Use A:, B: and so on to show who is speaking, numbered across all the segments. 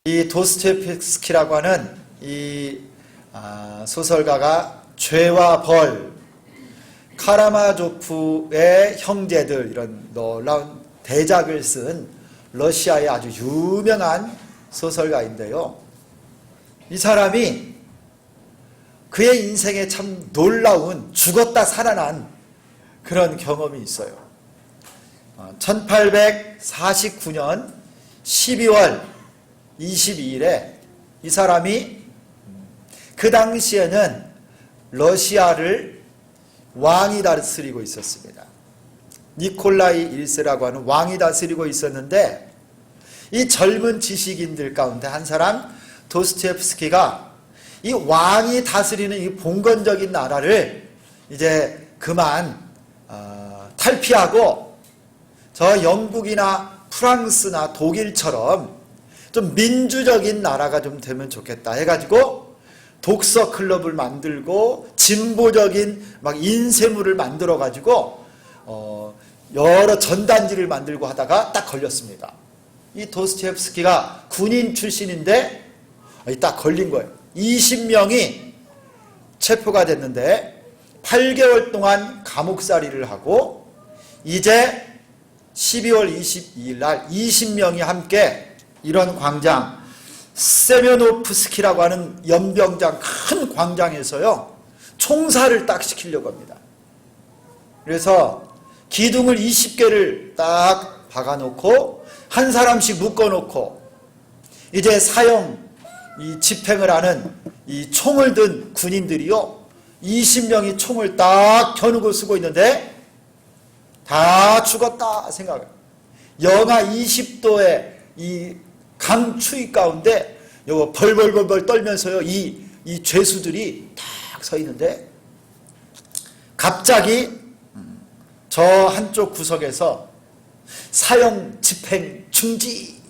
A: 이 도스토옙스키라고 하는 이 소설가가 죄와 벌, 카라마조프의 형제들 이런 놀라운 대작을 쓴 러시아의 아주 유명한 소설가인데요. 이 사람이 그의 인생에 참 놀라운 죽었다 살아난 그런 경험이 있어요. 1849년 12월 22일에 이 사람이 그 당시에는 러시아를 왕이 다스리고 있었습니다. 니콜라이 1세라고 하는 왕이 다스리고 있었는데 이 젊은 지식인들 가운데 한 사람 도스토옙스키가 이 왕이 다스리는 이 봉건적인 나라를 이제 그만 탈피하고 저 영국이나 프랑스나 독일처럼 좀 민주적인 나라가 좀 되면 좋겠다 해가지고 독서 클럽을 만들고 진보적인 막 인쇄물을 만들어 가지고 여러 전단지를 만들고 하다가 딱 걸렸습니다. 이 도스토옙스키가 군인 출신인데 딱 걸린 거예요. 20명이 체포가 됐는데 8개월 동안 감옥살이를 하고 이제 12월 22일 날 20명이 함께 이런 광장 세면노프스키라고 하는 연병장 큰 광장에서요 총살을 딱 시키려고 합니다. 그래서 기둥을 20개를 딱 박아놓고 한 사람씩 묶어놓고 이제 사형 이 집행을 하는 이 총을 든 군인들이요 20명이 총을 딱 겨누고 쓰고 있는데 다 죽었다 생각해요. 영하 20도의 이 강추위 가운데 요거 벌벌벌벌 떨면서요 이 죄수들이 딱 서 있는데 갑자기 저 한쪽 구석에서 사형 집행 중지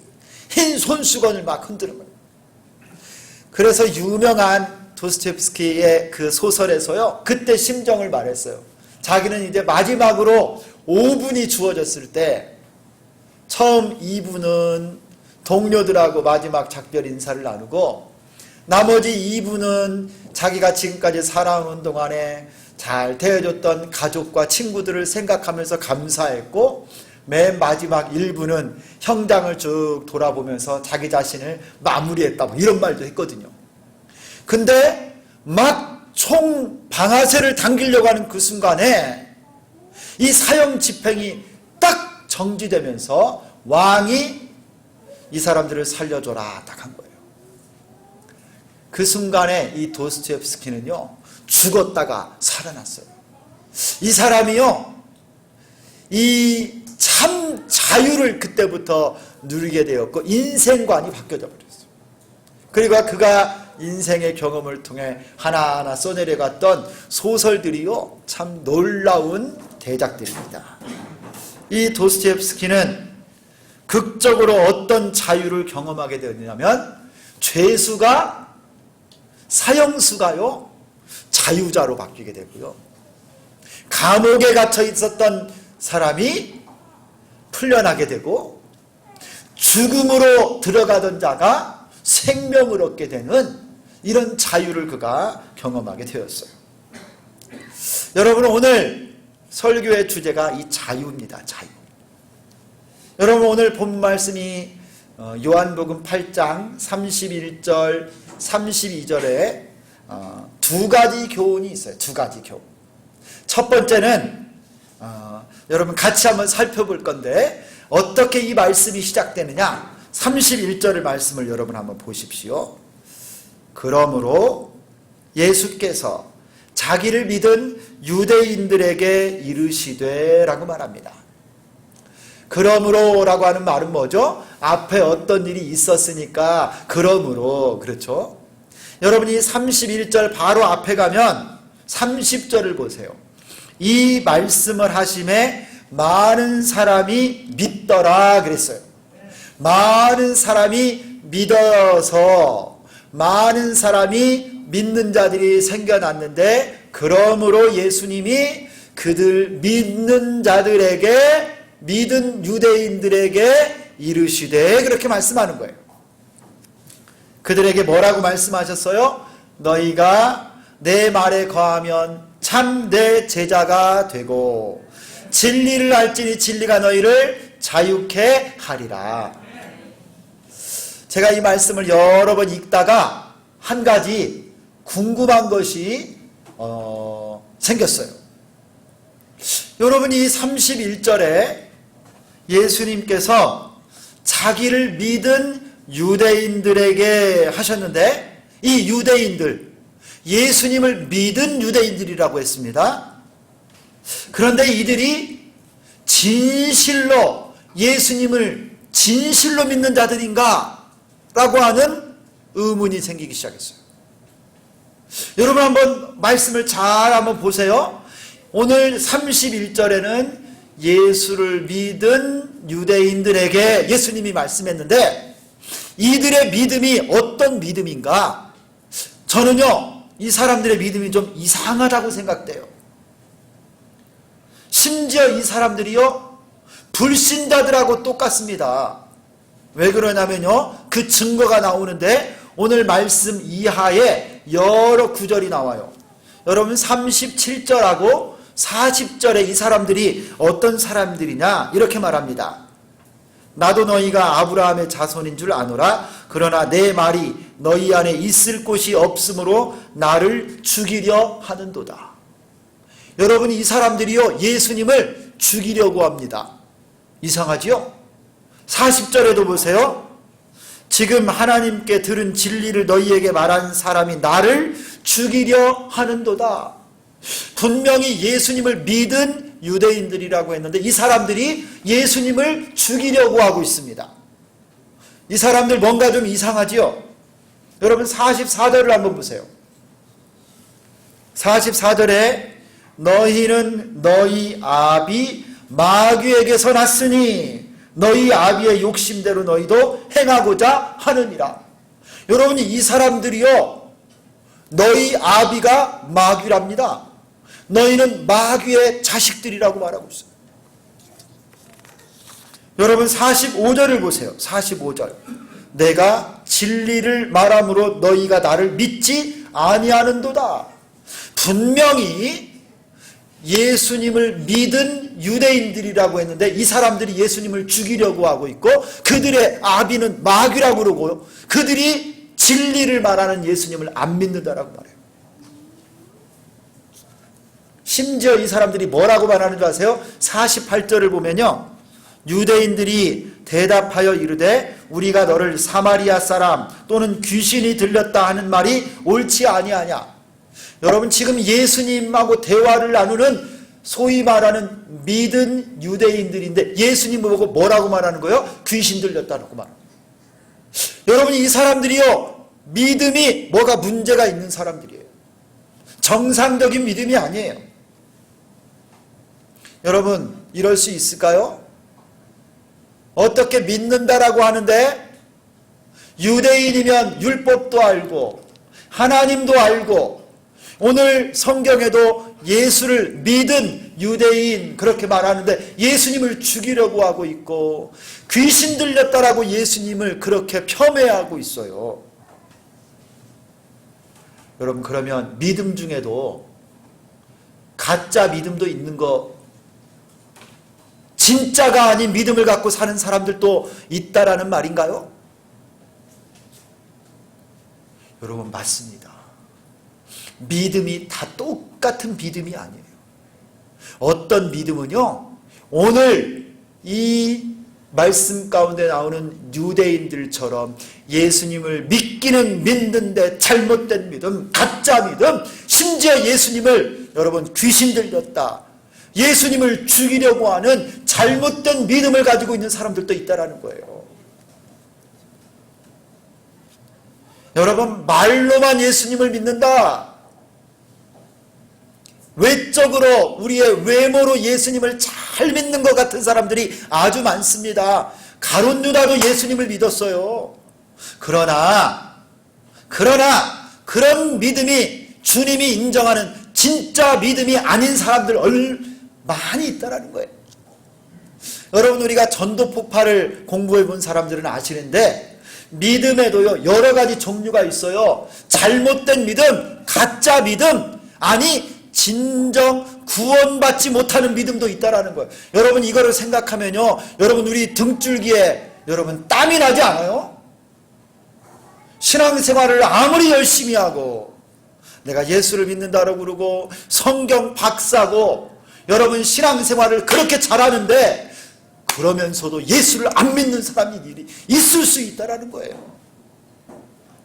A: 흰 손수건을 막 흔드는 거예요. 그래서 유명한 도스토옙스키의 그 소설에서요 그때 심정을 말했어요. 자기는 이제 마지막으로 5분이 주어졌을 때 처음 2분은 동료들하고 마지막 작별 인사를 나누고 나머지 2분은 자기가 지금까지 살아오는 동안에 잘 대해줬던 가족과 친구들을 생각하면서 감사했고 맨 마지막 1분은 형장을 쭉 돌아보면서 자기 자신을 마무리했다 뭐 이런 말도 했거든요. 근데 막 총 방아쇠를 당기려고 하는 그 순간에 이 사형 집행이 딱 정지되면서 왕이 이 사람들을 살려줘라 딱 한 거예요. 그 순간에 이 도스토옙스키는요 죽었다가 살아났어요. 이 사람이요 이 참 자유를 그때부터 누리게 되었고 인생관이 바뀌어져 버렸어요. 그리고 그가 인생의 경험을 통해 하나하나 써내려갔던 소설들이요 참 놀라운 대작들입니다. 이 도스토옙스키는 극적으로 어떤 자유를 경험하게 되었냐면 죄수가 사형수가요 자유자로 바뀌게 되고요 감옥에 갇혀 있었던 사람이 풀려나게 되고 죽음으로 들어가던 자가 생명을 얻게 되는 이런 자유를 그가 경험하게 되었어요. 여러분 오늘 설교의 주제가 이 자유입니다. 자유. 여러분 오늘 본 말씀이 요한복음 8장 31절 32절에 두 가지 교훈이 있어요. 두 가지 교훈. 첫 번째는 여러분 같이 한번 살펴볼 건데 어떻게 이 말씀이 시작되느냐 31절의 말씀을 여러분 한번 보십시오. 그러므로 예수께서 자기를 믿은 유대인들에게 이르시되 라고 말합니다. 그러므로 라고 하는 말은 뭐죠? 앞에 어떤 일이 있었으니까 그러므로 그렇죠? 여러분이 31절 바로 앞에 가면 30절을 보세요. 이 말씀을 하심에 많은 사람이 믿더라 그랬어요. 많은 사람이 믿어서 많은 사람이 믿는 자들이 생겨났는데 그러므로 예수님이 그들 믿는 자들에게 믿은 유대인들에게 이르시되 그렇게 말씀하는 거예요. 그들에게 뭐라고 말씀하셨어요? 너희가 내 말에 거하면 참 내 제자가 되고 진리를 알지니 진리가 너희를 자유케 하리라. 제가 이 말씀을 여러 번 읽다가 한 가지 궁금한 것이 생겼어요. 여러분이 31절에 예수님께서 자기를 믿은 유대인들에게 하셨는데, 이 유대인들, 예수님을 믿은 유대인들이라고 했습니다. 그런데 이들이 진실로 예수님을 진실로 믿는 자들인가? 라고 하는 의문이 생기기 시작했어요. 여러분 한번 말씀을 잘 한번 보세요. 오늘 31절에는 예수를 믿은 유대인들에게 예수님이 말씀했는데, 이들의 믿음이 어떤 믿음인가? 저는요, 이 사람들의 믿음이 좀 이상하다고 생각돼요. 심지어 이 사람들이요, 불신자들하고 똑같습니다. 왜 그러냐면요, 그 증거가 나오는데 오늘 말씀 이하에 여러 구절이 나와요. 여러분 37절하고 40절에 이 사람들이 어떤 사람들이냐 이렇게 말합니다. 나도 너희가 아브라함의 자손인 줄 아노라. 그러나 내 말이 너희 안에 있을 곳이 없으므로 나를 죽이려 하는도다. 여러분 이 사람들이요, 예수님을 죽이려고 합니다. 이상하지요? 40절에도 보세요. 지금 하나님께 들은 진리를 너희에게 말한 사람이 나를 죽이려 하는도다. 분명히 예수님을 믿은 유대인들이라고 했는데 이 사람들이 예수님을 죽이려고 하고 있습니다. 이 사람들 뭔가 좀 이상하지요? 여러분 44절을 한번 보세요. 44절에 너희는 너희 아비 마귀에게서 났으니 너희 아비의 욕심대로 너희도 행하고자 하느니라. 여러분이 이 사람들이요, 너희 아비가 마귀랍니다. 너희는 마귀의 자식들이라고 말하고 있어요. 여러분 45절을 보세요. 45절. 내가 진리를 말함으로 너희가 나를 믿지 아니하는도다. 분명히 예수님을 믿은 유대인들이라고 했는데 이 사람들이 예수님을 죽이려고 하고 있고 그들의 아비는 마귀라고 그러고 그들이 진리를 말하는 예수님을 안 믿는다라고 말해요. 심지어 이 사람들이 뭐라고 말하는 줄 아세요? 48절을 보면요, 유대인들이 대답하여 이르되 우리가 너를 사마리아 사람 또는 귀신이 들렸다 하는 말이 옳지 아니하냐. 여러분 지금 예수님하고 대화를 나누는 소위 말하는 믿은 유대인들인데 예수님 보고 뭐라고 말하는 거예요? 귀신 들렸다고 말합니다. 여러분 이 사람들이요, 믿음이 뭐가 문제가 있는 사람들이에요. 정상적인 믿음이 아니에요. 여러분 이럴 수 있을까요? 어떻게 믿는다라고 하는데 유대인이면 율법도 알고 하나님도 알고 오늘 성경에도 예수를 믿은 유대인 그렇게 말하는데 예수님을 죽이려고 하고 있고 귀신 들렸다라고 예수님을 그렇게 폄훼하고 있어요. 여러분 그러면 믿음 중에도 가짜 믿음도 있는 거, 진짜가 아닌 믿음을 갖고 사는 사람들도 있다라는 말인가요? 여러분 맞습니다. 믿음이 다 똑같은 믿음이 아니에요. 어떤 믿음은요, 오늘 이 말씀 가운데 나오는 유대인들처럼 예수님을 믿기는 믿는데 잘못된 믿음, 가짜 믿음, 심지어 예수님을 여러분 귀신 들렸다, 예수님을 죽이려고 하는 잘못된 믿음을 가지고 있는 사람들도 있다라는 거예요. 여러분 말로만 예수님을 믿는다, 외적으로 우리의 외모로 예수님을 잘 믿는 것 같은 사람들이 아주 많습니다. 가룟 유다도 예수님을 믿었어요. 그러나 그런 믿음이 주님이 인정하는 진짜 믿음이 아닌 사람들 많이 있다라는 거예요. 여러분 우리가 전도 폭발을 공부해 본 사람들은 아시는데 믿음에도요 여러 가지 종류가 있어요. 잘못된 믿음, 가짜 믿음, 아니 진정 구원받지 못하는 믿음도 있다라는 거예요. 여러분 이거를 생각하면요, 여러분 우리 등줄기에 여러분 땀이 나지 않아요? 신앙생활을 아무리 열심히 하고 내가 예수를 믿는다고 그러고 성경 박사고 여러분 신앙생활을 그렇게 잘하는데 그러면서도 예수를 안 믿는 사람이 있을 수 있다라는 거예요.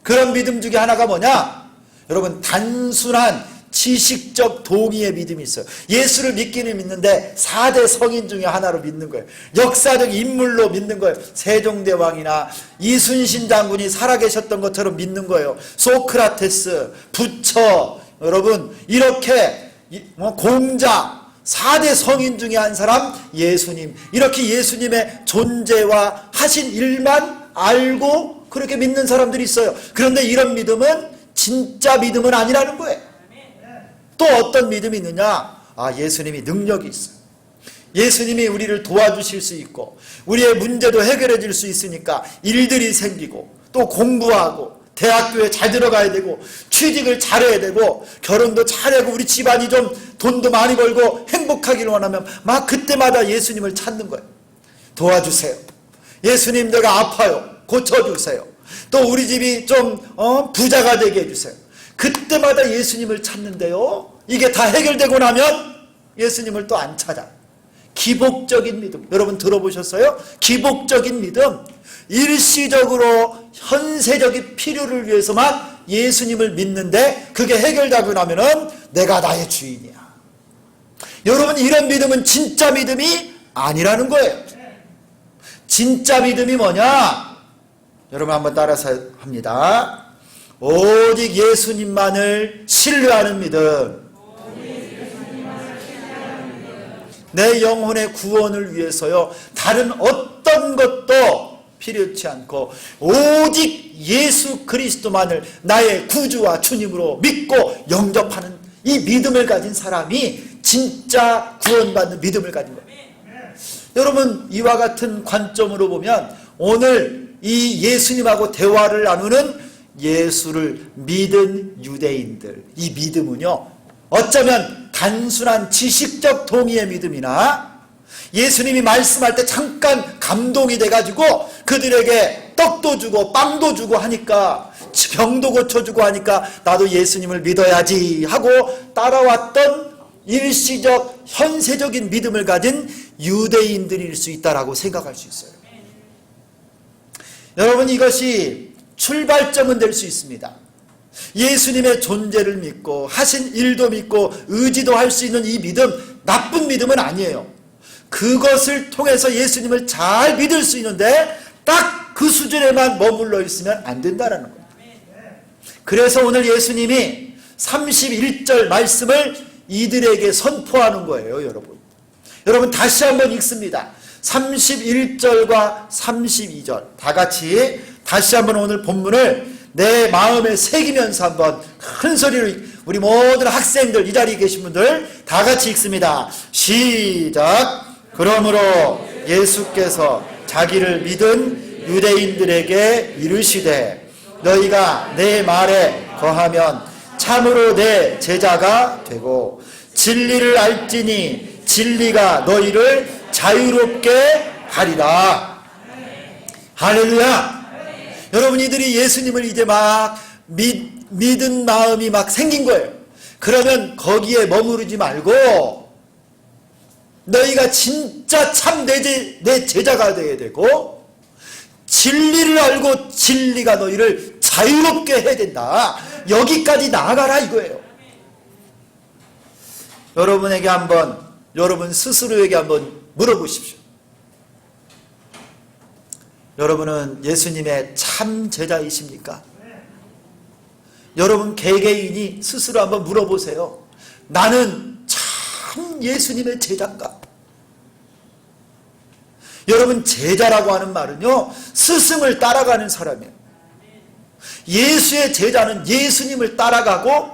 A: 그런 믿음 중에 하나가 뭐냐? 여러분 단순한 지식적 동의의 믿음이 있어요. 예수를 믿기는 믿는데 4대 성인 중에 하나로 믿는 거예요. 역사적 인물로 믿는 거예요. 세종대왕이나 이순신 장군이 살아계셨던 것처럼 믿는 거예요. 소크라테스, 부처, 여러분 이렇게 공자 4대 성인 중에 한 사람 예수님, 이렇게 예수님의 존재와 하신 일만 알고 그렇게 믿는 사람들이 있어요. 그런데 이런 믿음은 진짜 믿음은 아니라는 거예요. 또 어떤 믿음이 있느냐? 예수님이 능력이 있어요. 예수님이 우리를 도와주실 수 있고 우리의 문제도 해결해 줄 수 있으니까 일들이 생기고 또 공부하고 대학교에 잘 들어가야 되고 취직을 잘해야 되고 결혼도 잘하고 우리 집안이 좀 돈도 많이 벌고 행복하기를 원하면 막 그때마다 예수님을 찾는 거예요. 도와주세요. 예수님 내가 아파요. 고쳐주세요. 또 우리 집이 좀 부자가 되게 해주세요. 그때마다 예수님을 찾는데요, 이게 다 해결되고 나면 예수님을 또 안 찾아. 기복적인 믿음, 여러분 들어보셨어요? 기복적인 믿음, 일시적으로 현세적인 필요를 위해서만 예수님을 믿는데 그게 해결되고 나면은 내가 나의 주인이야. 여러분 이런 믿음은 진짜 믿음이 아니라는 거예요. 진짜 믿음이 뭐냐? 여러분 한번 따라서 합니다. 오직 예수님만을 신뢰하는 믿음, 내 영혼의 구원을 위해서요 다른 어떤 것도 필요치 않고 오직 예수 그리스도만을 나의 구주와 주님으로 믿고 영접하는 이 믿음을 가진 사람이 진짜 구원받는 믿음을 가진 거예요. 여러분 이와 같은 관점으로 보면 오늘 이 예수님하고 대화를 나누는 예수를 믿은 유대인들, 이 믿음은요 어쩌면 단순한 지식적 동의의 믿음이나 예수님이 말씀할 때 잠깐 감동이 돼가지고 그들에게 떡도 주고 빵도 주고 하니까 병도 고쳐주고 하니까 나도 예수님을 믿어야지 하고 따라왔던 일시적 현세적인 믿음을 가진 유대인들일 수 있다라고 생각할 수 있어요. 여러분 이것이 출발점은 될 수 있습니다. 예수님의 존재를 믿고 하신 일도 믿고 의지도 할 수 있는 이 믿음, 나쁜 믿음은 아니에요. 그것을 통해서 예수님을 잘 믿을 수 있는데 딱 그 수준에만 머물러 있으면 안 된다는 거예요. 그래서 오늘 예수님이 31절 말씀을 이들에게 선포하는 거예요. 여러분 다시 한번 읽습니다. 31절과 32절 다 같이 다시 한번 오늘 본문을 내 마음에 새기면서 한번 큰 소리로 우리 모든 학생들 이 자리에 계신 분들 다 같이 읽습니다. 시작. 그러므로 예수께서 자기를 믿은 유대인들에게 이르시되 너희가 내 말에 거하면 참으로 내 제자가 되고 진리를 알지니 진리가 너희를 자유롭게 하리라. 할렐루야. 여러분 이들이 예수님을 이제 막 믿은 마음이 막 생긴 거예요. 그러면 거기에 머무르지 말고 너희가 진짜 참 내 제자가 되어야 되고 진리를 알고 진리가 너희를 자유롭게 해야 된다. 여기까지 나아가라 이거예요. 여러분에게 한번, 여러분 스스로에게 한번 물어보십시오. 여러분은 예수님의 참 제자이십니까? 여러분 개개인이 스스로 한번 물어보세요. 나는 참 예수님의 제자인가? 여러분 제자라고 하는 말은요 스승을 따라가는 사람이에요. 예수의 제자는 예수님을 따라가고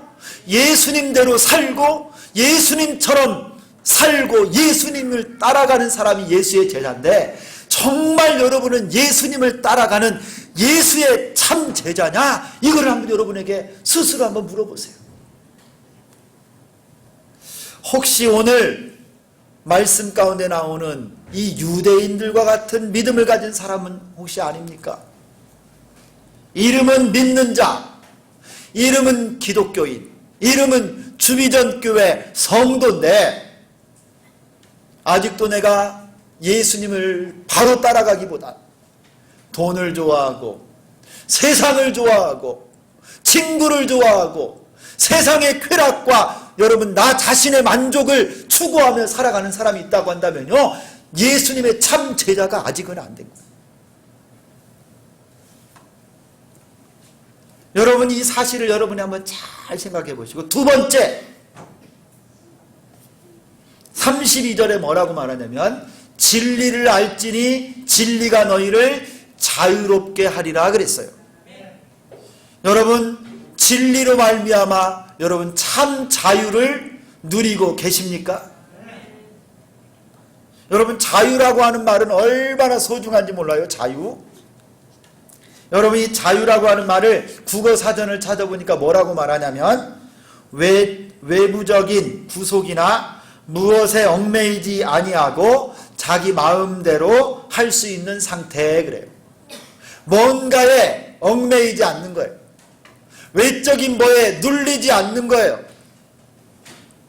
A: 예수님대로 살고 예수님처럼 살고 예수님을 따라가는 사람이 예수의 제자인데 정말 여러분은 예수님을 따라가는 예수의 참 제자냐? 이거를 한번 여러분에게 스스로 한번 물어보세요. 혹시 오늘 말씀 가운데 나오는 이 유대인들과 같은 믿음을 가진 사람은 혹시 아닙니까? 이름은 믿는 자, 이름은 기독교인, 이름은 주비전교회 성도인데 아직도 내가 예수님을 바로 따라가기보다 돈을 좋아하고 세상을 좋아하고 친구를 좋아하고 세상의 쾌락과 여러분 나 자신의 만족을 추구하며 살아가는 사람이 있다고 한다면요, 예수님의 참 제자가 아직은 안 된 거예요. 여러분 이 사실을 여러분이 한번 잘 생각해 보시고, 두 번째 32절에 뭐라고 말하냐면 진리를 알지니 진리가 너희를 자유롭게 하리라 그랬어요. 여러분 진리로 말미암아 여러분 참 자유를 누리고 계십니까? 여러분 자유라고 하는 말은 얼마나 소중한지 몰라요. 자유. 여러분 이 자유라고 하는 말을 국어사전을 찾아보니까 뭐라고 말하냐면 외부적인 구속이나 무엇에 얽매이지 아니하고 자기 마음대로 할 수 있는 상태 그래요. 뭔가에 얽매이지 않는 거예요. 외적인 뭐에 눌리지 않는 거예요.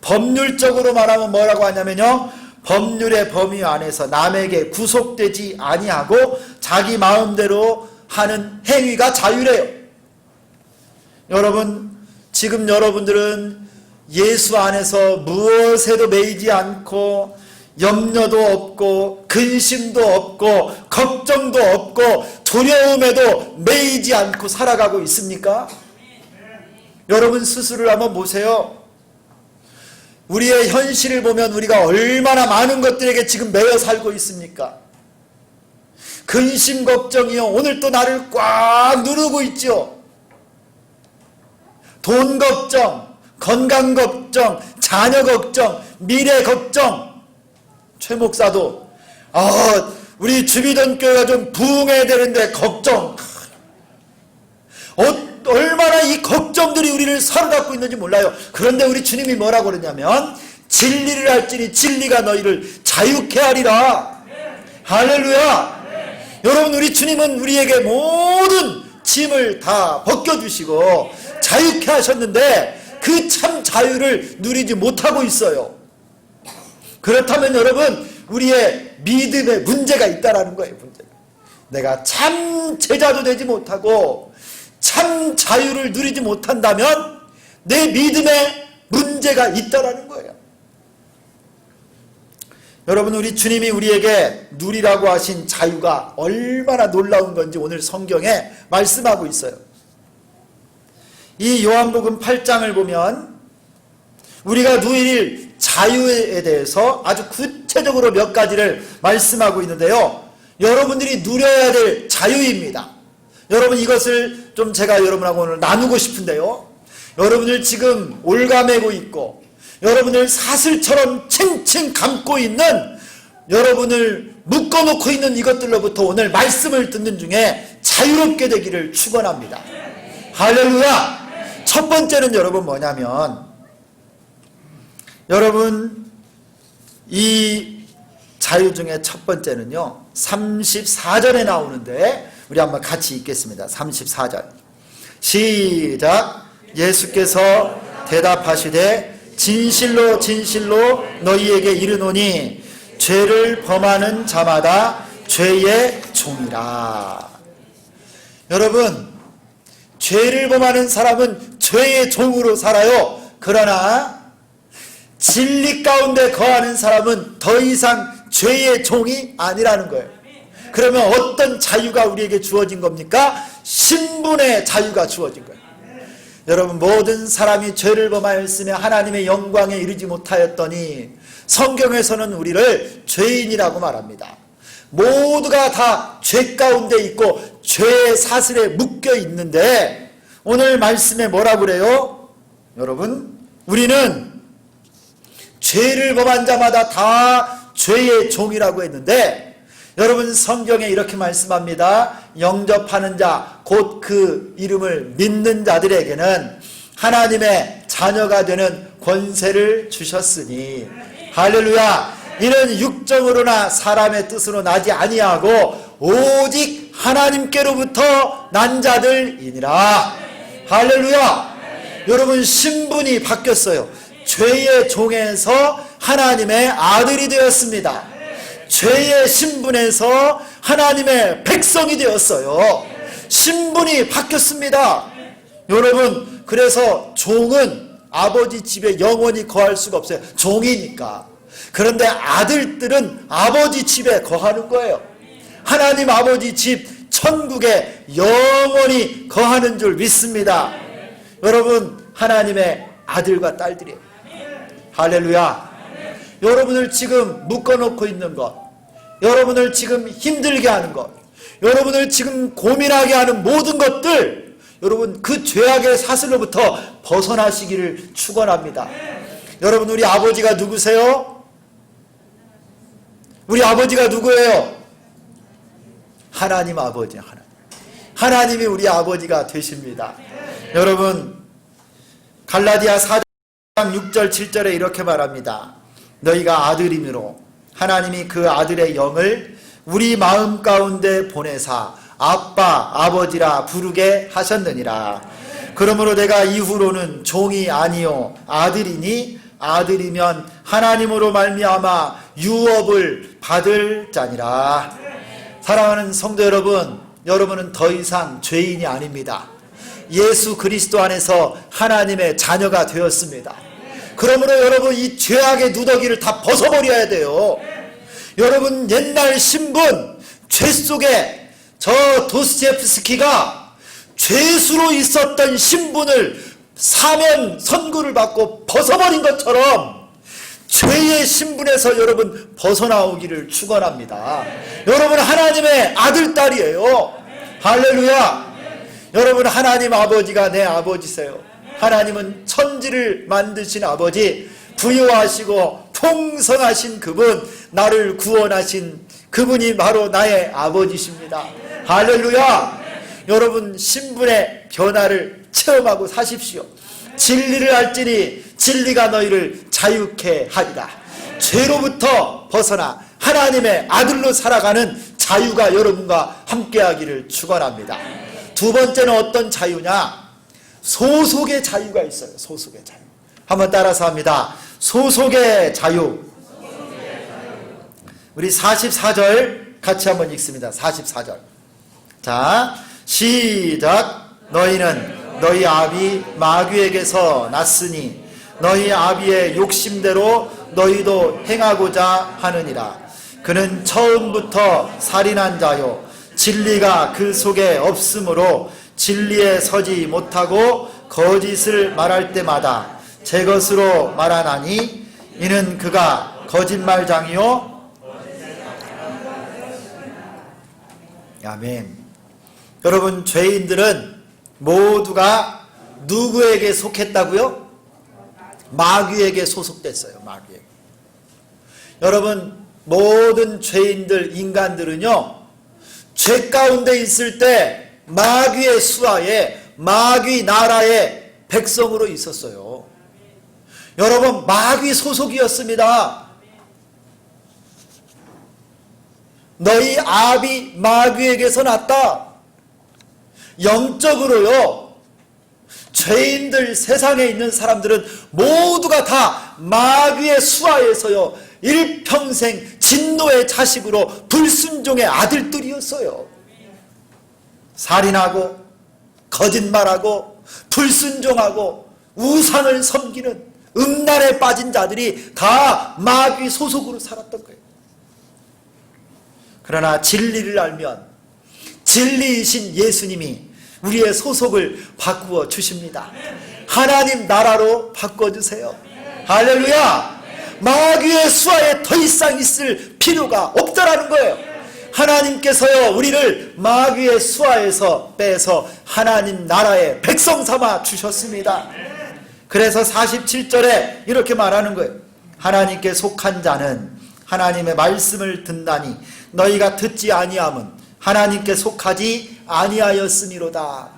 A: 법률적으로 말하면 뭐라고 하냐면요, 법률의 범위 안에서 남에게 구속되지 아니하고 자기 마음대로 하는 행위가 자유래요. 여러분 지금 여러분들은 예수 안에서 무엇에도 매이지 않고 염려도 없고 근심도 없고 걱정도 없고 두려움에도 매이지 않고 살아가고 있습니까? 여러분 스스로를 한번 보세요. 우리의 현실을 보면 우리가 얼마나 많은 것들에게 지금 매여 살고 있습니까? 근심 걱정이요 오늘 또 나를 꽉 누르고 있죠. 돈 걱정, 건강 걱정, 자녀 걱정, 미래 걱정. 최 목사도 우리 주비전교회가 좀 부흥해야 되는데 걱정. 얼마나 이 걱정들이 우리를 사로잡고 있는지 몰라요. 그런데 우리 주님이 뭐라고 그러냐면 진리를 알지니 진리가 너희를 자유케 하리라. 할렐루야. 여러분 우리 주님은 우리에게 모든 짐을 다 벗겨주시고 자유케 하셨는데 그 참 자유를 누리지 못하고 있어요. 그렇다면 여러분 우리의 믿음에 문제가 있다라는 거예요. 문제가. 내가 참 제자도 되지 못하고 참 자유를 누리지 못한다면 내 믿음에 문제가 있다라는 거예요. 여러분 우리 주님이 우리에게 누리라고 하신 자유가 얼마나 놀라운 건지 오늘 성경에 말씀하고 있어요. 이 요한복음 8장을 보면 우리가 누릴 자유에 대해서 아주 구체적으로 몇 가지를 말씀하고 있는데요, 여러분들이 누려야 될 자유입니다. 여러분 이것을 좀 제가 여러분하고 오늘 나누고 싶은데요, 여러분들 지금 올가매고 있고 여러분을 사슬처럼 칭칭 감고 있는, 여러분을 묶어놓고 있는 이것들로부터 오늘 말씀을 듣는 중에 자유롭게 되기를 축원합니다. 할렐루야. 첫 번째는 여러분 뭐냐면, 여러분 이 자유 중에 첫 번째는요 34절에 나오는데 우리 한번 같이 읽겠습니다. 34절 시작. 예수께서 대답하시되 진실로 진실로 너희에게 이르노니 죄를 범하는 자마다 죄의 종이라. 여러분 죄를 범하는 사람은 죄의 종으로 살아요. 그러나 진리 가운데 거하는 사람은 더 이상 죄의 종이 아니라는 거예요. 그러면 어떤 자유가 우리에게 주어진 겁니까? 신분의 자유가 주어진 거예요. 여러분 모든 사람이 죄를 범하였으며 하나님의 영광에 이르지 못하였더니 성경에서는 우리를 죄인이라고 말합니다. 모두가 다 죄 가운데 있고 죄의 사슬에 묶여 있는데 오늘 말씀에 뭐라고 그래요? 여러분 우리는 죄를 범한 자마다 다 죄의 종이라고 했는데, 여러분 성경에 이렇게 말씀합니다. 영접하는 자, 곧 그 이름을 믿는 자들에게는 하나님의 자녀가 되는 권세를 주셨으니 할렐루야. 이는 육정으로나 사람의 뜻으로 나지 아니하고 오직 하나님께로부터 난 자들이니라. 할렐루야. 여러분 신분이 바뀌었어요. 죄의 종에서 하나님의 아들이 되었습니다. 죄의 신분에서 하나님의 백성이 되었어요. 신분이 바뀌었습니다. 여러분, 그래서 종은 아버지 집에 영원히 거할 수가 없어요. 종이니까. 그런데 아들들은 아버지 집에 거하는 거예요. 하나님 아버지 집 천국에 영원히 거하는 줄 믿습니다. 여러분, 하나님의 아들과 딸들이에요. 할렐루야. 여러분을 지금 묶어놓고 있는 것, 여러분을 지금 힘들게 하는 것, 여러분을 지금 고민하게 하는 모든 것들, 여러분 그 죄악의 사슬로부터 벗어나시기를 축원합니다. 여러분, 우리 아버지가 누구세요? 우리 아버지가 누구예요? 하나님 아버지. 하나님이 우리 아버지가 되십니다. 여러분, 갈라디아 4장 6절 7절에 이렇게 말합니다. 너희가 아들이므로 하나님이 그 아들의 영을 우리 마음 가운데 보내사 아빠 아버지라 부르게 하셨느니라. 그러므로 내가 이후로는 종이 아니요 아들이니 아들이면 하나님으로 말미암아 유업을 받을 자니라. 사랑하는 성도 여러분, 여러분은 더 이상 죄인이 아닙니다. 예수 그리스도 안에서 하나님의 자녀가 되었습니다. 그러므로 여러분 이 죄악의 누더기를 다 벗어버려야 돼요. 여러분 옛날 신분, 죄 속에 저 도스토옙스키가 죄수로 있었던 신분을 사면 선고를 받고 벗어버린 것처럼 죄의 신분에서 여러분 벗어나오기를 축원합니다. 여러분 하나님의 아들, 딸이에요. 할렐루야. 여러분 하나님 아버지가 내 아버지세요. 하나님은 천지를 만드신 아버지, 부유하시고 풍성하신 그분, 나를 구원하신 그분이 바로 나의 아버지십니다. 할렐루야. 여러분 신분의 변화를 체험하고 사십시오. 진리를 알지니 진리가 너희를 자유케 하리라. 죄로부터 벗어나 하나님의 아들로 살아가는 자유가 여러분과 함께하기를 축원합니다. 두 번째는 어떤 자유냐? 소속의 자유가 있어요. 소속의 자유. 한번 따라서 합니다. 소속의 자유. 우리 44절 같이 한번 읽습니다. 44절. 자, 시작. 너희는 너희 아비 마귀에게서 났으니 너희 아비의 욕심대로 너희도 행하고자 하느니라. 그는 처음부터 살인한 자요 진리가 그 속에 없으므로 진리에 서지 못하고 거짓을 말할 때마다 제 것으로 말하나니 이는 그가 거짓말장이요. 아멘. 여러분 죄인들은 모두가 누구에게 속했다고요? 마귀에게 소속됐어요. 마귀에게. 여러분 모든 죄인들, 인간들은요 죄 가운데 있을 때 마귀의 수하에, 마귀 나라의 백성으로 있었어요. 여러분 마귀 소속이었습니다. 너희 아비 마귀에게서 났다. 영적으로요 죄인들, 세상에 있는 사람들은 모두가 다 마귀의 수하에서요 일평생 진노의 자식으로 불순종의 아들들이었어요. 살인하고 거짓말하고 불순종하고 우상을 섬기는 음란에 빠진 자들이 다 마귀 소속으로 살았던 거예요. 그러나 진리를 알면 진리이신 예수님이 우리의 소속을 바꾸어 주십니다. 하나님 나라로 바꿔주세요. 할렐루야. 마귀의 수하에 더 이상 있을 필요가 없다라는 거예요. 하나님께서요 우리를 마귀의 수하에서 빼서 하나님 나라의 백성 삼아 주셨습니다. 그래서 47절에 이렇게 말하는 거예요. 하나님께 속한 자는 하나님의 말씀을 듣나니 너희가 듣지 아니함은 하나님께 속하지 아니하였음이로다.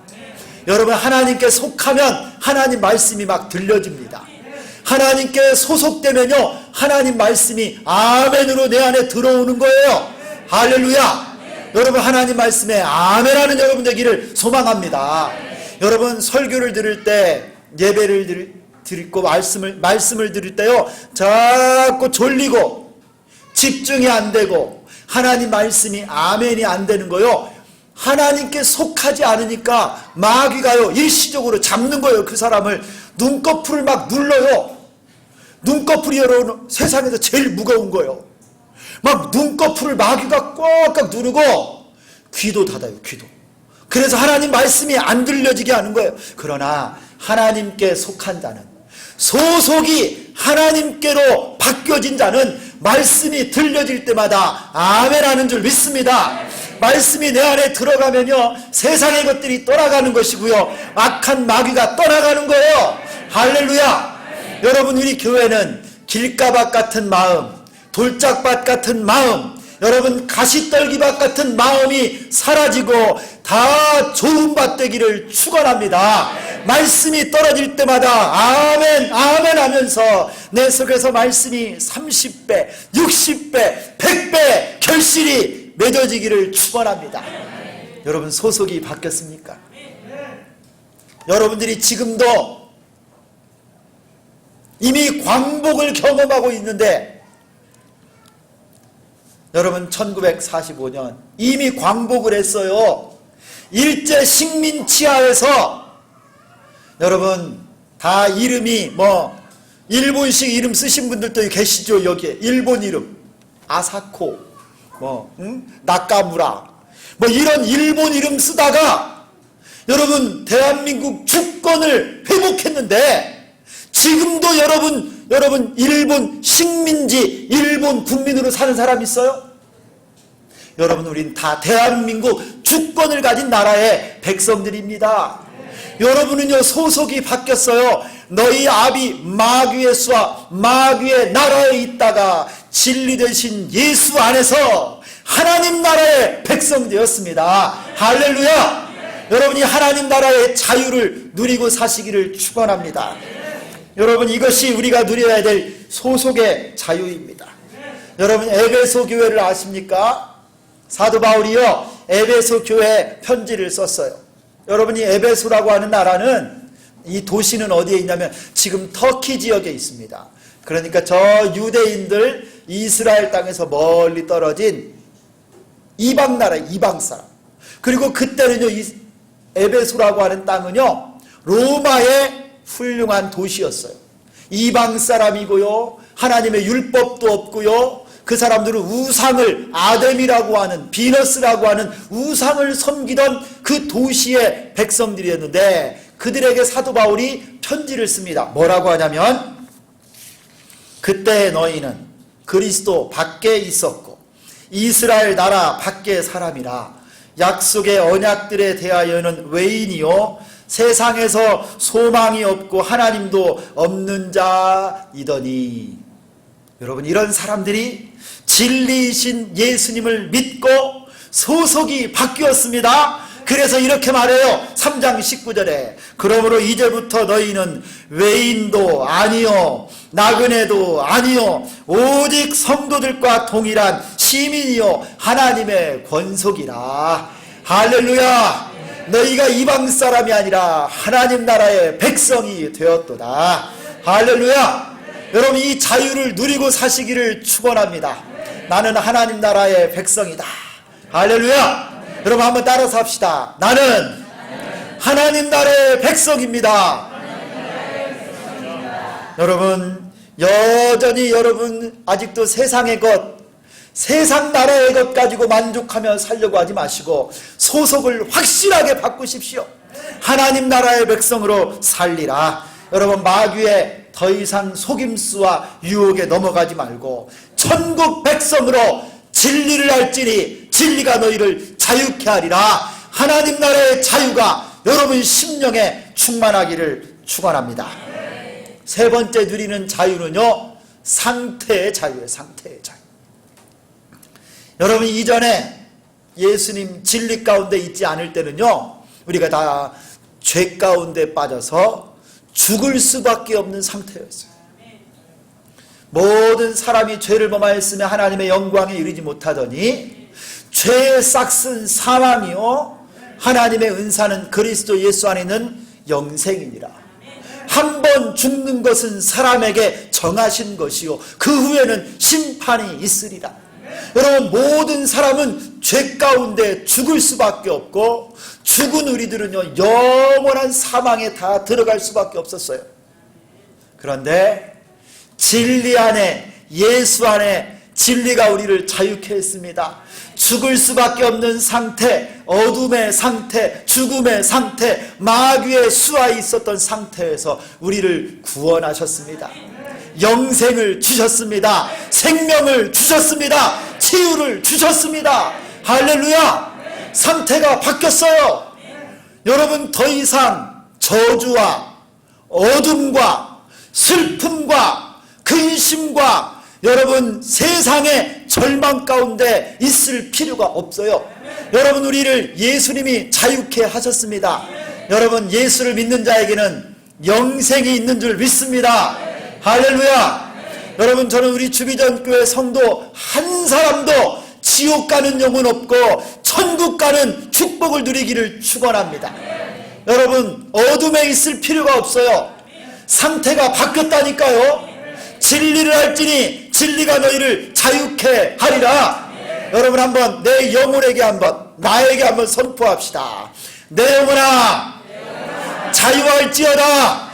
A: 여러분, 하나님께 속하면 하나님 말씀이 막 들려집니다. 하나님께 소속되면요, 하나님 말씀이 아멘으로 내 안에 들어오는 거예요. 할렐루야. 여러분, 하나님 말씀에 아멘하는 여러분 되기를 소망합니다. 여러분, 설교를 들을 때, 예배를 드리고 말씀을 들을 때요, 자꾸 졸리고 집중이 안 되고 하나님 말씀이 아멘이 안 되는 거요, 하나님께 속하지 않으니까 마귀가요 일시적으로 잡는 거예요. 그 사람을 눈꺼풀을 막 눌러요. 눈꺼풀이 여러분 세상에서 제일 무거운 거예요. 막 눈꺼풀을 마귀가 꽉꽉 누르고 귀도 닫아요. 귀도. 그래서 하나님 말씀이 안 들려지게 하는 거예요. 그러나 하나님께 속한 자는, 소속이 하나님께로 바뀌어진 자는 말씀이 들려질 때마다 아멘 하는 줄 믿습니다. 말씀이 내 안에 들어가면요, 세상의 것들이 떠나가는 것이고요, 악한 마귀가 떠나가는 거예요. 할렐루야. 여러분, 우리 교회는 길가밭 같은 마음, 돌짝밭 같은 마음, 여러분 가시떨기밭 같은 마음이 사라지고 다 좋은 밭 되기를 축원합니다. 말씀이 떨어질 때마다 아멘 아멘 하면서 내 속에서 말씀이 30배 60배 100배 결실이 맺어지기를 축원합니다. 여러분, 소속이 바뀌었습니까? 여러분들이 지금도 이미 광복을 경험하고 있는데, 여러분 1945년 이미 광복을 했어요. 일제 식민 치하에서 여러분 다 이름이 일본식 이름 쓰신 분들도 계시죠. 여기에 일본 이름 아사코 나카무라 이런 일본 이름 쓰다가 여러분 대한민국 주권을 회복했는데, 지금도 여러분 일본 식민지, 일본 국민으로 사는 사람 있어요? 여러분, 우린 다 대한민국 주권을 가진 나라의 백성들입니다. 여러분은요, 소속이 바뀌었어요. 너희 아비 마귀의 수와 마귀의 나라에 있다가 진리 되신 예수 안에서 하나님 나라의 백성 되었습니다. 할렐루야. 여러분이 하나님 나라의 자유를 누리고 사시기를 축원합니다. 여러분, 이것이 우리가 누려야 될 소속의 자유입니다. 여러분, 에베소 교회를 아십니까? 사도 바울이요, 에베소 교회에 편지를 썼어요. 여러분이 에베소라고 하는 나라는, 이 도시는 어디에 있냐면 지금 터키 지역에 있습니다. 그러니까 저 유대인들 이스라엘 땅에서 멀리 떨어진 이방 나라, 이방 사람. 그리고 그때는요, 이 에베소라고 하는 땅은요, 로마의 훌륭한 도시였어요. 이방 사람이고요, 하나님의 율법도 없고요, 그 사람들은 우상을, 아담이라고 하는, 비너스라고 하는 우상을 섬기던 그 도시의 백성들이었는데, 그들에게 사도 바울이 편지를 씁니다. 뭐라고 하냐면, 그때 너희는 그리스도 밖에 있었고 이스라엘 나라 밖의 사람이라 약속의 언약들에 대하여는 외인이요 세상에서 소망이 없고 하나님도 없는 자이더니. 여러분, 이런 사람들이 진리이신 예수님을 믿고 소속이 바뀌었습니다. 그래서 이렇게 말해요. 3장 19절에 그러므로 이제부터 너희는 외인도 아니요 나그네도 아니요 오직 성도들과 동일한 시민이요 하나님의 권속이라. 할렐루야. 너희가 이방 사람이 아니라 하나님 나라의 백성이 되었도다. 할렐루야. 여러분, 이 자유를 누리고 사시기를 축원합니다. 나는 하나님 나라의 백성이다. 할렐루야. 여러분, 한번 따라서 합시다. 나는 하나님 나라의 백성입니다. 여러분, 여전히 여러분 아직도 세상의 것, 세상 나라의 것 가지고 만족하며 살려고 하지 마시고 소속을 확실하게 바꾸십시오. 하나님 나라의 백성으로 살리라. 여러분, 마귀의 더 이상 속임수와 유혹에 넘어가지 말고 천국 백성으로 진리를 알지니 진리가 너희를 자유케 하리라. 하나님 나라의 자유가 여러분 심령에 충만하기를 축원합니다. 세 번째 누리는 자유는요, 상태의 자유예요. 상태의 자유. 여러분, 이전에 예수님 진리 가운데 있지 않을 때는요, 우리가 다 죄 가운데 빠져서 죽을 수밖에 없는 상태였어요. 모든 사람이 죄를 범하였으며 하나님의 영광에 이르지 못하더니 죄의 싹슨 사망이요 하나님의 은사는 그리스도 예수 안에 있는 영생이니라. 한 번 죽는 것은 사람에게 정하신 것이요 그 후에는 심판이 있으리라. 여러분, 모든 사람은 죄 가운데 죽을 수밖에 없고 죽은 우리들은요 영원한 사망에 다 들어갈 수밖에 없었어요. 그런데 진리 안에, 예수 안에 진리가 우리를 자유케 했습니다. 죽을 수밖에 없는 상태, 어둠의 상태, 죽음의 상태, 마귀의 수하에 있었던 상태에서 우리를 구원하셨습니다. 영생을 주셨습니다. 생명을 주셨습니다. 치유를 주셨습니다. 할렐루야! 상태가 바뀌었어요. 여러분, 더 이상 저주와 어둠과 슬픔과 근심과 여러분 세상의 절망 가운데 있을 필요가 없어요. 여러분, 우리를 예수님이 자유케 하셨습니다. 여러분, 예수를 믿는 자에게는 영생이 있는 줄 믿습니다. 할렐루야! 여러분, 저는 우리 주비전교회 성도 한 사람도 지옥 가는 영은 없고 천국 가는 축복을 누리기를 축원합니다. 여러분, 어둠에 있을 필요가 없어요. 상태가 바뀌었다니까요. 진리를 알지니 진리가 너희를 자유케 하리라. 여러분, 한번 내 영혼에게 한번, 나에게 한번 선포합시다. 내 영혼아 자유할지어다.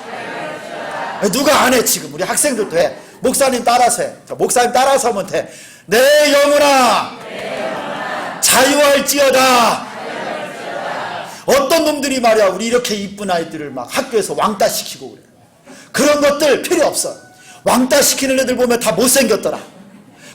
A: 누가 안 해? 지금 우리 학생들도 해. 목사님 따라서 해. 목사님 따라서 하면 돼. 내 영혼아 자유할지어다. 어떤 놈들이 말이야, 우리 이렇게 이쁜 아이들을 막 학교에서 왕따 시키고 그래. 그런 것들 필요 없어. 왕따 시키는 애들 보면 다 못생겼더라.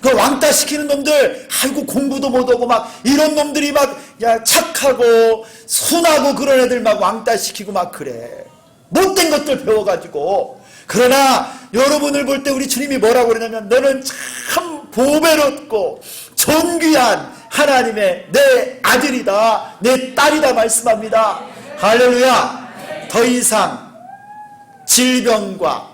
A: 그 왕따 시키는 놈들, 아이고 공부도 못하고 막 이런 놈들이 막 야 착하고 순하고 그런 애들 막 왕따 시키고 막 그래. 못된 것들 배워가지고. 그러나 여러분을 볼 때 우리 주님이 뭐라고 그러냐면, 너는 참 보배롭고 존귀한 하나님의 내 아들이다, 내 딸이다 말씀합니다. 할렐루야! 더 이상 질병과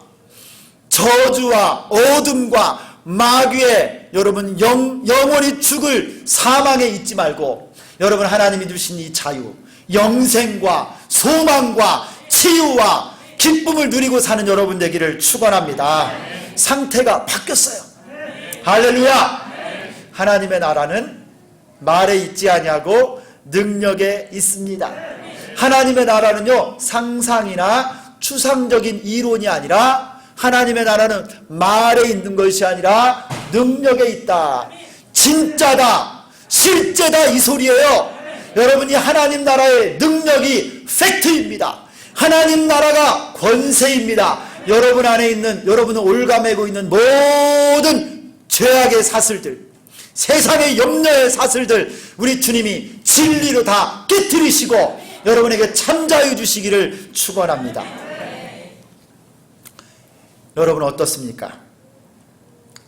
A: 저주와 어둠과 마귀의 여러분 영원히 죽을 사망에 있지 말고, 여러분 하나님이 주신 이 자유, 영생과 소망과 치유와 기쁨을 누리고 사는 여러분 되기를 축원합니다. 상태가 바뀌었어요. 할렐루야! 하나님의 나라는 말에 있지 아니하고 능력에 있습니다. 하나님의 나라는요 상상이나 추상적인 이론이 아니라, 하나님의 나라는 말에 있는 것이 아니라 능력에 있다. 진짜다, 실제다, 이 소리예요. 여러분이 하나님 나라의 능력이 팩트입니다. 하나님 나라가 권세입니다. 여러분 안에 있는, 여러분을 올가매고 있는 모든 죄악의 사슬들, 세상의 염려의 사슬들, 우리 주님이 진리로 다 깨트리시고 여러분에게 참자유 주시기를 축원합니다. 여러분 어떻습니까?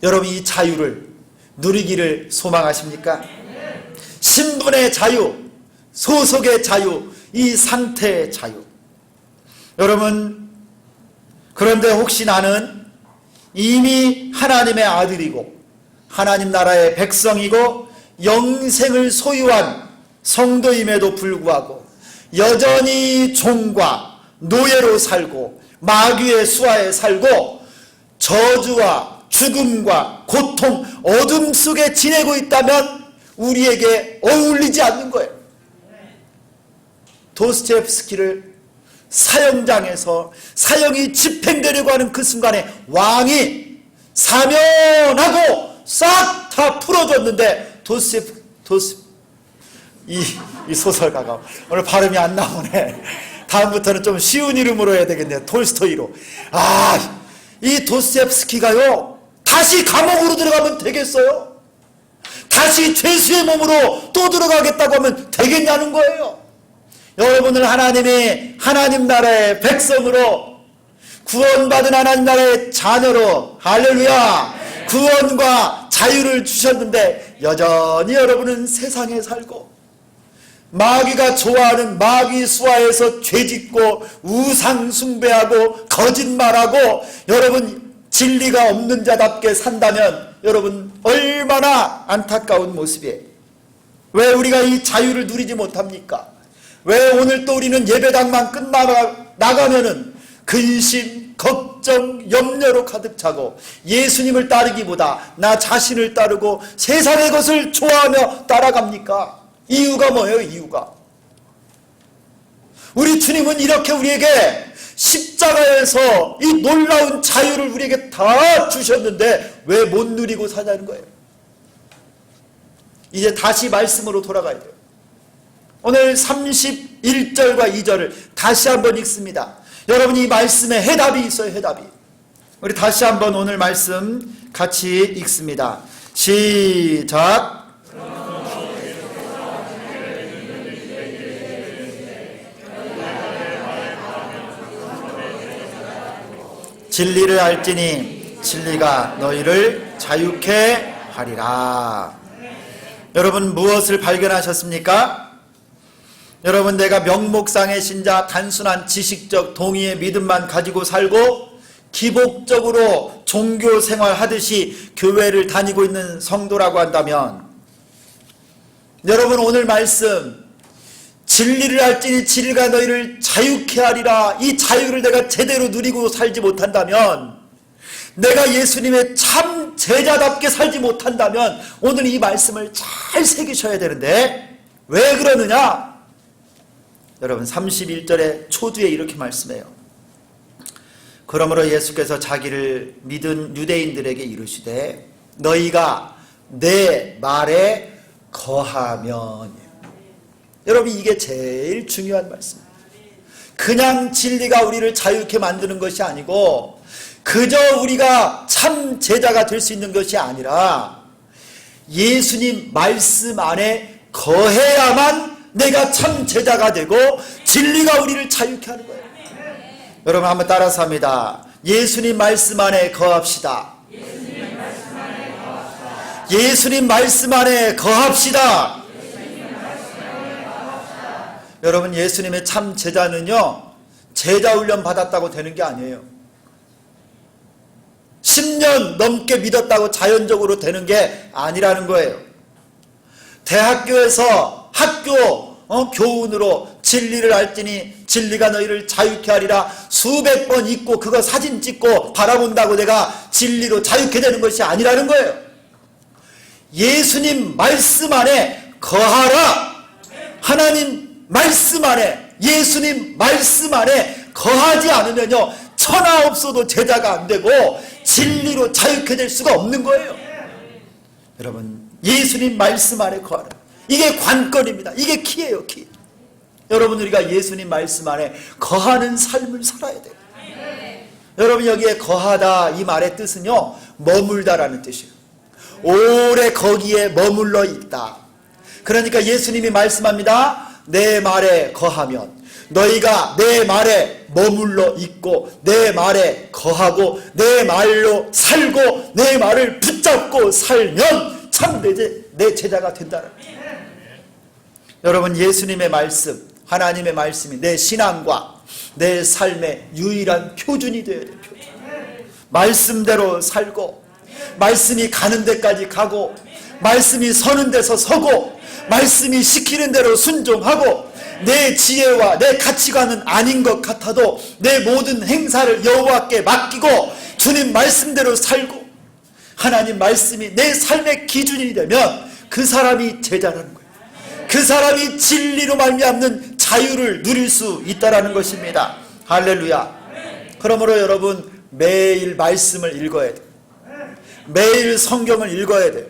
A: 여러분 이 자유를 누리기를 소망하십니까? 신분의 자유, 소속의 자유, 이 상태의 자유. 여러분, 그런데 혹시 나는 이미 하나님의 아들이고 하나님 나라의 백성이고 영생을 소유한 성도임에도 불구하고 여전히 종과 노예로 살고 마귀의 수하에 살고 저주와 죽음과 고통, 어둠 속에 지내고 있다면 우리에게 어울리지 않는 거예요. 도스토옙스키를 사형장에서 사형이 집행되려고 하는 그 순간에 왕이 사면하고 싹 다 풀어줬는데 이 소설가가 오늘 발음이 안 나오네. 다음부터는 좀 쉬운 이름으로 해야 되겠네요. 톨스토이로. 이 도스토옙스키가요 다시 감옥으로 들어가면 되겠어요? 다시 죄수의 몸으로 또 들어가겠다고 하면 되겠냐는 거예요. 여러분을 하나님이 하나님 나라의 백성으로, 구원받은 하나님 나라의 자녀로, 할렐루야, 구원과 자유를 주셨는데 여전히 여러분은 세상에 살고 마귀가 좋아하는 마귀 수하에서 죄짓고 우상 숭배하고 거짓말하고 여러분 진리가 없는 자답게 산다면 여러분 얼마나 안타까운 모습이에요. 왜 우리가 이 자유를 누리지 못합니까? 왜 오늘 또 우리는 예배당만 끝나가면은 근심, 걱정, 염려로 가득 차고 예수님을 따르기보다 나 자신을 따르고 세상의 것을 좋아하며 따라갑니까? 이유가 뭐예요? 이유가 우리 주님은 이렇게 우리에게 십자가에서 이 놀라운 자유를 우리에게 다 주셨는데 왜 못 누리고 사냐는 거예요. 이제 다시 말씀으로 돌아가야 돼요. 오늘 31절과 2절을 다시 한번 읽습니다. 여러분 이 말씀에 해답이 있어요. 해답이. 우리 다시 한번 오늘 말씀 같이 읽습니다. 시작. 진리를 알지니 진리가 너희를 자유케 하리라. 여러분 무엇을 발견하셨습니까? 여러분 내가 명목상의 신자 단순한 지식적 동의의 믿음만 가지고 살고 기복적으로 종교 생활하듯이 교회를 다니고 있는 성도라고 한다면 여러분 오늘 말씀 진리를 알지니 진리가 너희를 자유케 하리라 이 자유를 내가 제대로 누리고 살지 못한다면 내가 예수님의 참 제자답게 살지 못한다면 오늘 이 말씀을 잘 새기셔야 되는데 왜 그러느냐? 여러분 31절의 초두에 이렇게 말씀해요. 그러므로 예수께서 자기를 믿은 유대인들에게 이르시되 너희가 내 말에 거하면 여러분 이게 제일 중요한 말씀입니다. 그냥 진리가 우리를 자유케 만드는 것이 아니고 그저 우리가 참 제자가 될 수 있는 것이 아니라 예수님 말씀 안에 거해야만 내가 참 제자가 되고 진리가 우리를 자유케 하는 거예요. 여러분 한번 따라서 합니다. 예수님 말씀 안에 거합시다. 예수님 말씀 안에 거합시다. 여러분 예수님의 참 제자는요 제자 훈련 받았다고 되는 게 아니에요. 10년 넘게 믿었다고 자연적으로 되는 게 아니라는 거예요. 대학교에서 학교 교훈으로 진리를 알지니 진리가 너희를 자유케 하리라 수백 번 읽고 그거 사진 찍고 바라본다고 내가 진리로 자유케 되는 것이 아니라는 거예요. 예수님 말씀 안에 거하라. 하나님 말씀 안에 예수님 말씀 안에 거하지 않으면요 천하 없어도 제자가 안 되고 진리로 자유케 될 수가 없는 거예요. 여러분 예수님 말씀 안에 거하라. 이게 관건입니다. 이게 키예요. 키. 여러분 우리가 예수님 말씀 안에 거하는 삶을 살아야 돼요. 여러분 여기에 거하다 이 말의 뜻은요 머물다라는 뜻이에요. 오래 거기에 머물러 있다. 그러니까 예수님이 말씀합니다. 내 말에 거하면 너희가 내 말에 머물러 있고 내 말에 거하고 내 말로 살고 내 말을 붙잡고 살면 참 내 제자가 된다는 거예요. 여러분 예수님의 말씀 하나님의 말씀이 내 신앙과 내 삶의 유일한 표준이 되어야 돼요. 표준. 말씀대로 살고 말씀이 가는 데까지 가고 말씀이 서는 데서 서고 말씀이 시키는 대로 순종하고 내 지혜와 내 가치관은 아닌 것 같아도 내 모든 행사를 여호와께 맡기고 주님 말씀대로 살고 하나님 말씀이 내 삶의 기준이 되면 그 사람이 제자라는 거예요. 그 사람이 진리로 말미암는 자유를 누릴 수 있다라는 것입니다. 할렐루야. 그러므로 여러분 매일 말씀을 읽어야 돼요. 매일 성경을 읽어야 돼요.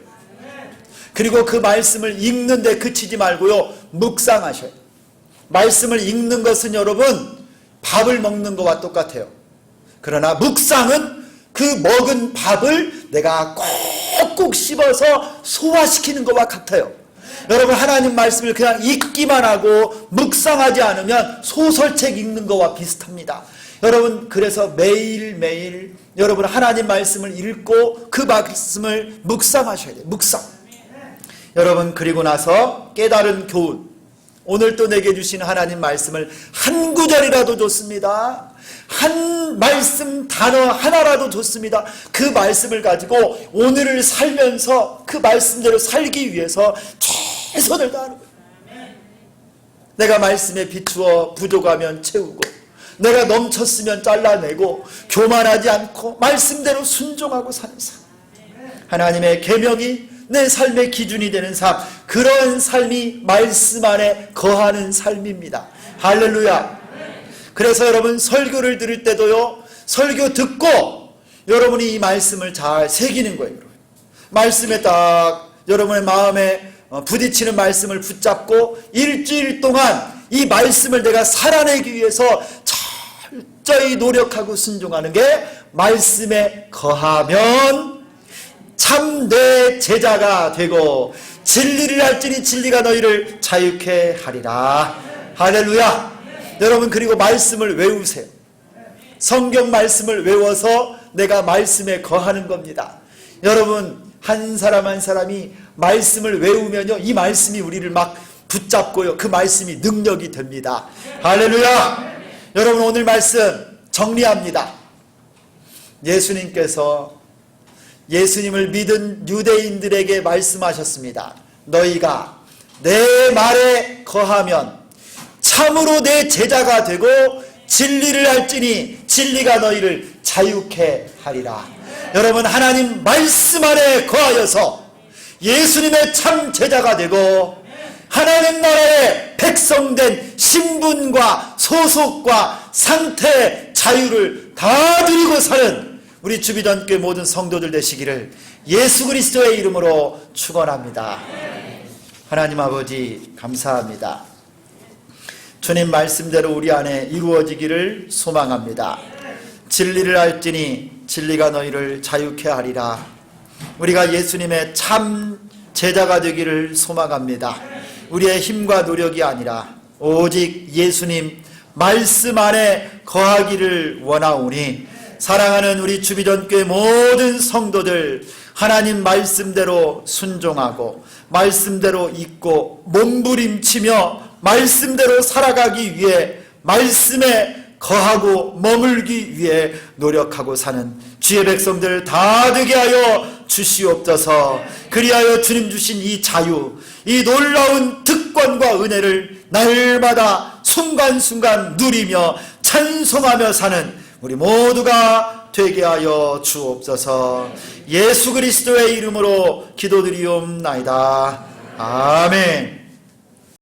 A: 그리고 그 말씀을 읽는데 그치지 말고요 묵상하셔야 돼요. 말씀을 읽는 것은 여러분 밥을 먹는 것과 똑같아요. 그러나 묵상은 그 먹은 밥을 내가 꼭꼭 씹어서 소화시키는 것과 같아요. 여러분 하나님 말씀을 그냥 읽기만 하고 묵상하지 않으면 소설책 읽는 것과 비슷합니다. 여러분 그래서 매일매일 여러분 하나님 말씀을 읽고 그 말씀을 묵상하셔야 돼요. 묵상. 여러분 그리고 나서 깨달은 교훈. 오늘 또 내게 주신 하나님 말씀을 한 구절이라도 좋습니다. 한 말씀 단어 하나라도 좋습니다. 그 말씀을 가지고 오늘을 살면서 그 말씀대로 살기 위해서 최선을 다하는 거예요. 내가 말씀에 비추어 부족하면 채우고, 내가 넘쳤으면 잘라내고, 교만하지 않고 말씀대로 순종하고 사는 삶. 하나님의 계명이 내 삶의 기준이 되는 삶, 그런 삶이 말씀 안에 거하는 삶입니다. 할렐루야. 그래서 여러분 설교를 들을 때도요, 설교 듣고 여러분이 이 말씀을 잘 새기는 거예요. 말씀에 딱 여러분의 마음에 부딪히는 말씀을 붙잡고 일주일 동안 이 말씀을 내가 살아내기 위해서 철저히 노력하고 순종하는 게, 말씀에 거하면 참 내 제자가 되고 진리를 알지니 진리가 너희를 자유케 하리라. 할렐루야. 여러분 그리고 말씀을 외우세요. 성경 말씀을 외워서 내가 말씀에 거하는 겁니다. 여러분 한 사람 한 사람이 말씀을 외우면요, 이 말씀이 우리를 막 붙잡고요, 그 말씀이 능력이 됩니다. 할렐루야. 여러분 오늘 말씀 정리합니다. 예수님께서 예수님을 믿은 유대인들에게 말씀하셨습니다. 너희가 내 말에 거하면 참으로 내 제자가 되고 진리를 알지니 진리가 너희를 자유케 하리라. 여러분 하나님 말씀 안에 거하여서 예수님의 참 제자가 되고 하나님 나라의 백성된 신분과 소속과 상태의 자유를 다 누리고 사는 우리 주비전교회 모든 성도들 되시기를 예수 그리스도의 이름으로 축원합니다. 하나님 아버지 감사합니다. 주님 말씀대로 우리 안에 이루어지기를 소망합니다. 진리를 알지니 진리가 너희를 자유케 하리라. 우리가 예수님의 참 제자가 되기를 소망합니다. 우리의 힘과 노력이 아니라 오직 예수님 말씀 안에 거하기를 원하오니, 사랑하는 우리 주비전교회 모든 성도들 하나님 말씀대로 순종하고 말씀대로 읽고 몸부림치며 말씀대로 살아가기 위해, 말씀에 거하고 머물기 위해 노력하고 사는 주의 백성들 다 되게 하여 주시옵소서. 그리하여 주님 주신 이 자유, 이 놀라운 특권과 은혜를 날마다 순간순간 누리며 찬송하며 사는 우리 모두가 되게 하여 주옵소서. 예수 그리스도의 이름으로 기도드리옵나이다. 아멘.